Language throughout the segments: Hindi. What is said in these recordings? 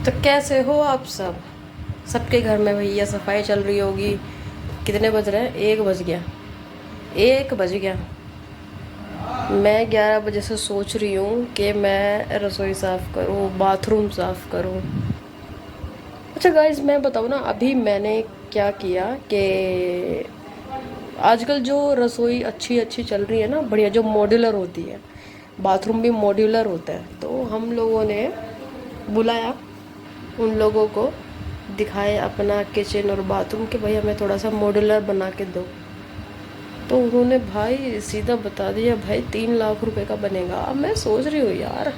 तो कैसे हो आप सब? सबके घर में भैया सफाई चल रही होगी। कितने बज रहे हैं? 1 बज गया। 1 बज गया। मैं 11 बजे से सोच रही हूँ कि मैं रसोई साफ़ करूँ, बाथरूम साफ़ करूँ। अच्छा गाइज, मैं बताऊँ ना, अभी मैंने क्या किया कि आजकल जो रसोई अच्छी अच्छी चल रही है ना, बढ़िया, जो मॉड्यूलर होती है, बाथरूम भी मॉड्यूलर होता है, तो हम लोगों ने बुलाया उन लोगों को, दिखाए अपना किचन और बाथरूम कि भाई हमें थोड़ा सा मॉड्यूलर बना के दो। तो उन्होंने भाई सीधा बता दिया, भाई 3 लाख रुपए का बनेगा। अब मैं सोच रही हूँ यार,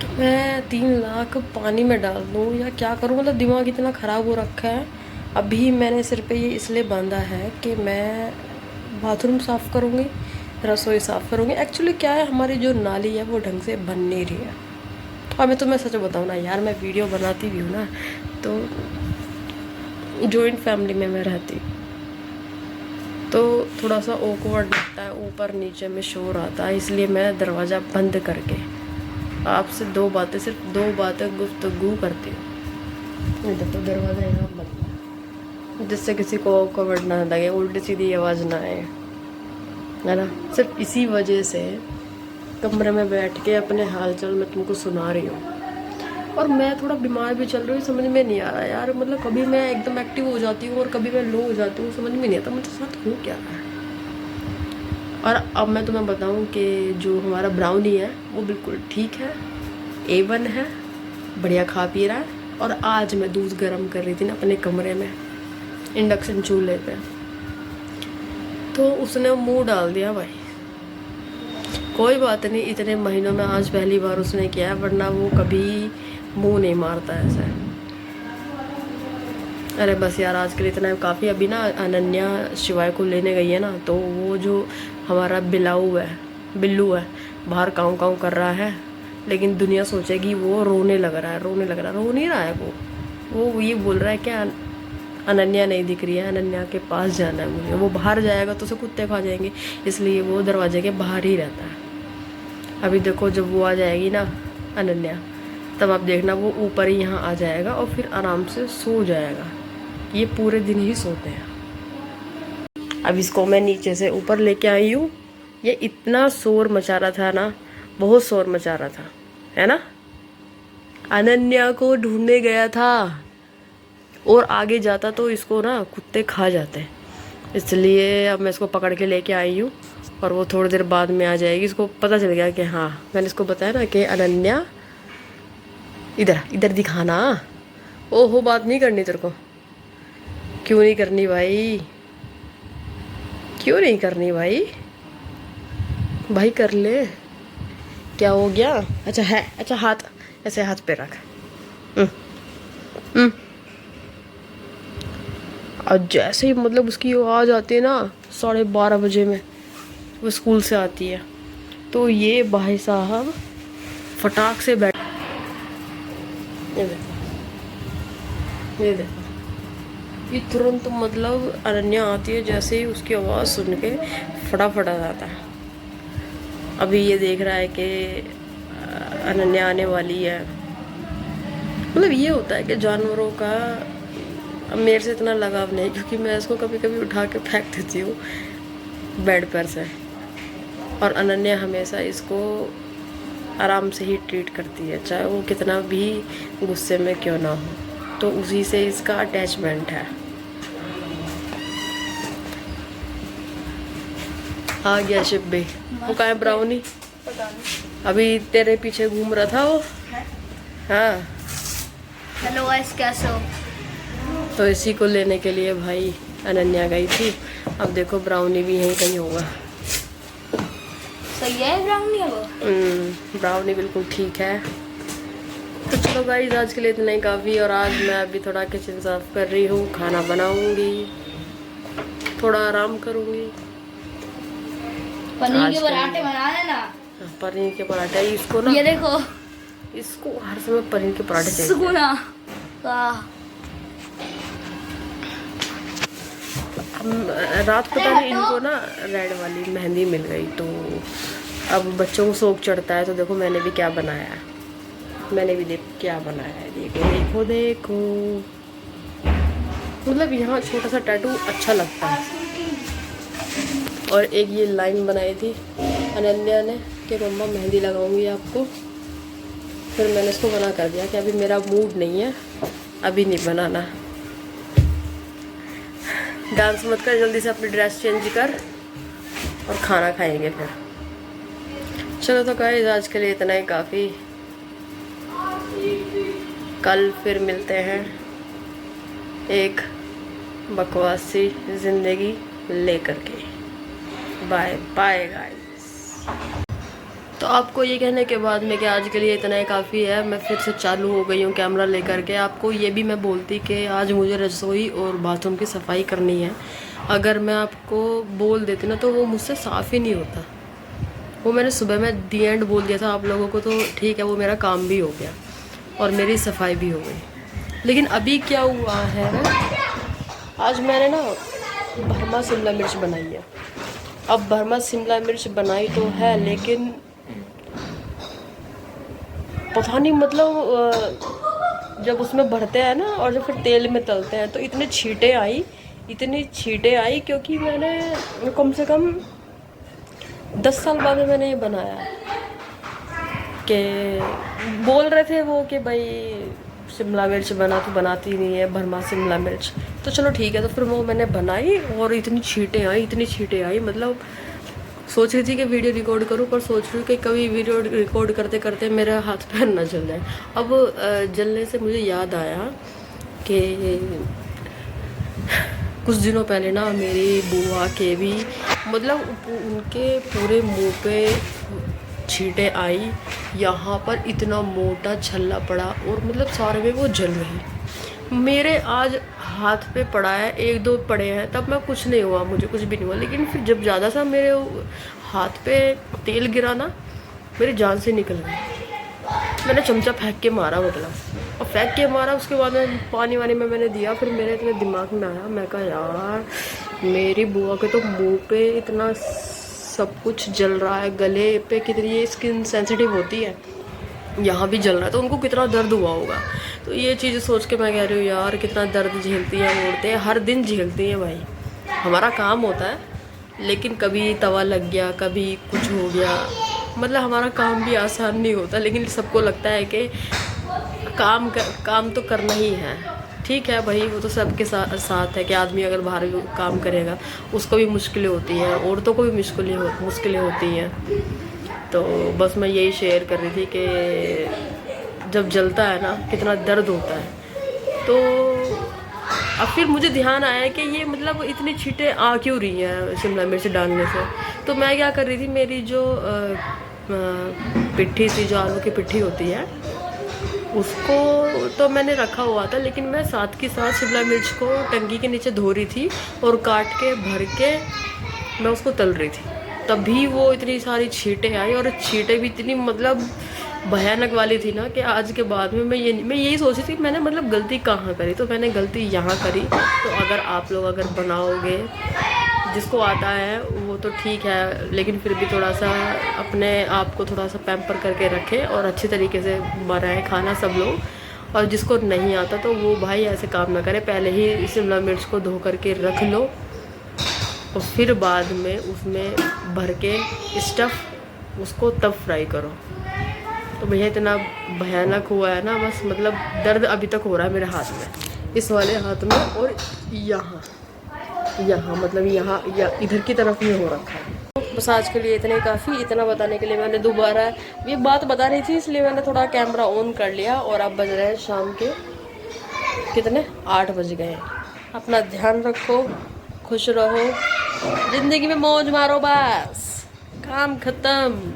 कि मैं 3 लाख पानी में डाल दूँ या क्या करूँ? मतलब दिमाग इतना ख़राब हो रखा है। अभी मैंने सिर पे ये इसलिए बांधा है कि मैं बाथरूम साफ़ करूँगी, रसोई साफ़ करूँगी। एक्चुअली क्या है, हमारी जो नाली है वो ढंग से बन नहीं रही है। और मैं तुम्हें सच बताऊँ ना यार, मैं वीडियो बनाती भी हूँ ना, तो जॉइंट फैमिली में मैं रहती, तो थोड़ा सा ऑकवर्ड लगता है, ऊपर नीचे में शोर आता है, इसलिए मैं दरवाज़ा बंद करके आपसे सिर्फ दो बातें गुफ्तगू करती हूँ। ये देखो दरवाज़ा यहाँ बंद है, जिससे किसी को ऑकवर्ड ना लगे, उल्टी सीधी आवाज़ ना आए, है ना। सिर्फ इसी वजह से कमरे में बैठ के अपने हालचाल मैं तुमको सुना रही हूँ। और मैं थोड़ा बीमार भी चल रही हूँ, समझ में नहीं आ रहा यार। मतलब कभी मैं एकदम एक्टिव हो जाती हूँ और कभी मैं लो हो जाती हूँ, समझ में नहीं आता मुझे साथ हो क्या रहा है। और अब मैं तुम्हें बताऊँ कि जो हमारा ब्राउनी है वो बिल्कुल ठीक है, A1 है, बढ़िया खा पी रहा है। और आज मैं दूध गर्म कर रही थी ना अपने कमरे में, इंडक्शन चूल्हे पे, तो उसने मुंह डाल दिया भाई। कोई बात नहीं, इतने महीनों में आज पहली बार उसने किया है, वरना वो कभी मुंह नहीं मारता ऐसा। अरे बस यार, आज के लिए इतना काफ़ी। अभी ना अनन्या शिवाय को लेने गई है ना, तो वो जो हमारा बिल्लू है, बाहर काँव काँव कर रहा है, लेकिन दुनिया सोचेगी वो रोने लग रहा है। रो नहीं रहा है वो ये बोल रहा है कि अनन्या नहीं दिख रही है, अनन्या के पास जाना है मुझे। वो बाहर जाएगा तो उसे कुत्ते खा जाएंगे, इसलिए वो दरवाजे के बाहर ही रहता है। अभी देखो जब वो आ जाएगी ना अनन्या, तब आप देखना वो ऊपर ही यहाँ आ जाएगा और फिर आराम से सो जाएगा। ये पूरे दिन ही सोते हैं। अब इसको मैं नीचे से ऊपर लेके आई हूँ। ये इतना शोर मचा रहा था ना, बहुत शोर मचा रहा था, है ना। अनन्या को ढूंढने गया था, और आगे जाता तो इसको ना कुत्ते खा जाते, इसलिए अब मैं इसको पकड़ के लेके आई हूँ। और वो थोड़ी देर बाद में आ जाएगी। इसको पता चल गया कि हाँ, मैंने इसको बताया ना कि अनन्या इधर इधर दिखाना। ओहो, बात नहीं करनी तेरे को? क्यों नहीं करनी भाई? क्यों नहीं करनी भाई? भाई कर ले, क्या हो गया? अच्छा है, अच्छा हाथ ऐसे हाथ पे रख। हम्म, हम्म। और जैसे ही मतलब उसकी आवाज़ आती है ना 12:30 बजे में, वो स्कूल से आती है, तो ये भाई साहब फटाक से बैठ, ये देखो, ये देखो, ये तुरंत मतलब अनन्या आती है, जैसे ही उसकी आवाज़ सुन के फटाफट आ जाता है। अभी ये देख रहा है कि अनन्या आने वाली है। मतलब ये होता है कि जानवरों का अब मेरे से इतना लगाव नहीं, क्योंकि मैं इसको कभी कभी उठा के फेंक देती हूँ बेड पर से, और अनन्या हमेशा इसको आराम से ही ट्रीट करती है, चाहे वो कितना भी गुस्से में क्यों ना हो। तो उसी से इसका अटैचमेंट है। आ गया शिप भी। वो कहाँ है ब्राउनी? पता नहीं। अभी तेरे पीछे घूम रहा था वो। हाँ, हेलो गाइस, कैसे हो? तो इसी को लेने के लिए भाई अनन्या गई थी। अब देखो ब्राउनी भी यहीं कहीं होगा। सही है ब्राउनी है वो? ब्राउनी बिल्कुल ठीक है। तो चलो गाइस, आज के लिए इतना ही काफ़ी। और आज मैं अभी थोड़ा किचन साफ कर रही हूँ, खाना बनाऊंगी, थोड़ा आराम करूँगी। पनीर के पराठे बना लेना। पनीर के पराठे, इसको ना, ये देखो, इसको हर समय पनीर के पराठे चाहिए। सुना वाह। रात पता नहीं इनको ना रेड वाली मेहंदी मिल गई, तो अब बच्चों को शौक चढ़ता है। तो देखो मैंने भी क्या बनाया है, मैंने भी देख क्या बनाया है, देखो देखो देखो। मतलब यहाँ छोटा सा टैटू अच्छा लगता है। और एक ये लाइन बनाई थी अनन्या ने कि मम्मा मेहंदी लगाऊंगी आपको। फिर मैंने इसको मना कर दिया कि अभी मेरा मूड नहीं है, अभी नहीं बनाना। डांस मत कर, जल्दी से अपनी ड्रेस चेंज कर और खाना खाएंगे फिर। चलो तो गाइस आज के लिए इतना ही काफ़ी। कल फिर मिलते हैं एक बकवासी ज़िंदगी लेकर के। Bye bye guys. तो आपको ये कहने के बाद में कि आज के लिए इतना ही काफ़ी है, मैं फिर से चालू हो गई हूँ कैमरा लेकर के। आपको ये भी मैं बोलती कि आज मुझे रसोई और बाथरूम की सफाई करनी है। अगर मैं आपको बोल देती ना तो वो मुझसे साफ़ ही नहीं होता। वो मैंने सुबह में दी एंड बोल दिया था आप लोगों को, तो ठीक है वो मेरा काम भी हो गया और मेरी सफाई भी हो गई। लेकिन अभी क्या हुआ है, आज मैंने ना भरमा शिमला मिर्च बनाई है। अब भरमा शिमला मिर्च बनाई तो है, लेकिन पता नहीं मतलब जब उसमें भरते हैं ना और जब फिर तेल में तलते हैं तो इतनी छींटें आई क्योंकि मैंने कम से कम 10 साल बाद मैंने ये बनाया कि बोल रहे थे वो कि भाई शिमला मिर्च बना तो बनाती नहीं है भरमा शिमला मिर्च। तो चलो ठीक है, तो फिर वो मैंने बनाई और इतनी छींटें आई मतलब सोच रही थी कि वीडियो रिकॉर्ड करूं, पर सोच रही हूँ कि कभी वीडियो रिकॉर्ड करते करते मेरा हाथ पैर ना जल जाए। अब जलने से मुझे याद आया कि कुछ दिनों पहले ना मेरी बुआ के भी मतलब उनके पूरे मुंह पे छींटें आई, यहाँ पर इतना मोटा छल्ला पड़ा और मतलब सारे में वो जल रही। मेरे आज हाथ पे पड़ा है, 1-2 पड़े हैं, तब मैं कुछ नहीं हुआ, मुझे कुछ भी नहीं हुआ। लेकिन फिर जब ज़्यादा सा मेरे हाथ पे तेल गिरा ना, मेरी जान से निकल गई। मैंने चमचा फेंक के मारा मतलब, और फेंक के मारा। उसके बाद में पानी वानी में मैंने दिया। फिर मेरे इतने दिमाग में आया, मैं कहा यार मेरी बुआ के तो मुँह पे इतना सब कुछ जल रहा है, गले पे कितनी ये स्किन सेंसिटिव होती है, यहाँ भी जल रहा है, तो उनको कितना दर्द हुआ होगा। तो ये चीज़ सोच के मैं कह रही हूँ यार कितना दर्द झेलती हैं औरतें, हर दिन झेलती हैं भाई। हमारा काम होता है, लेकिन कभी तवा लग गया, कभी कुछ हो गया, मतलब हमारा काम भी आसान नहीं होता। लेकिन सबको लगता है कि काम तो करना ही है। ठीक है भाई, वो तो सबके साथ है कि आदमी अगर बाहर काम करेगा उसको भी मुश्किलें होती हैं, औरतों को भी मुश्किलें होती हैं। तो बस मैं यही शेयर कर रही थी कि जब जलता है ना कितना दर्द होता है। तो अब फिर मुझे ध्यान आया कि ये मतलब इतनी छींटें आ क्यों रही हैं शिमला मिर्च डालने से। तो मैं क्या कर रही थी, मेरी जो पिट्ठी थी, जो आलू की पिट्ठी होती है, उसको तो मैंने रखा हुआ था, लेकिन मैं साथ के साथ शिमला मिर्च को टंकी के नीचे धो रही थी और काट के भर के मैं उसको तल रही थी। तभी वो इतनी सारी छींटें आई, और छींटें भी इतनी मतलब भयानक वाली थी ना कि आज के बाद में मैं यही सोची थी मैंने मतलब गलती कहाँ करी। तो मैंने गलती यहाँ करी। तो अगर आप लोग अगर बनाओगे, जिसको आता है वो तो ठीक है, लेकिन फिर भी थोड़ा सा अपने आप को थोड़ा सा पैम्पर करके रखें और अच्छी तरीके से बनाएं खाना सब लोग। और जिसको नहीं आता तो वो भाई ऐसे काम ना करे, पहले ही शिमला मिर्च को धो करके रख लो और फिर बाद में उसमें भर के स्टफ़ उसको तब फ्राई करो। तो भैया इतना भयानक हुआ है ना, बस मतलब दर्द अभी तक हो रहा है मेरे हाथ में, इस वाले हाथ में, और यहाँ मतलब यहाँ या इधर की तरफ में हो रखा है। बस आज के लिए इतने काफ़ी। इतना बताने के लिए मैंने दोबारा ये बात बता रही थी, इसलिए मैंने थोड़ा कैमरा ऑन कर लिया। और अब बज रहे हैं शाम के कितने 8 बज गए। अपना ध्यान रखो, खुश रहो, ज़िंदगी में मौज मारो, बस काम ख़त्म।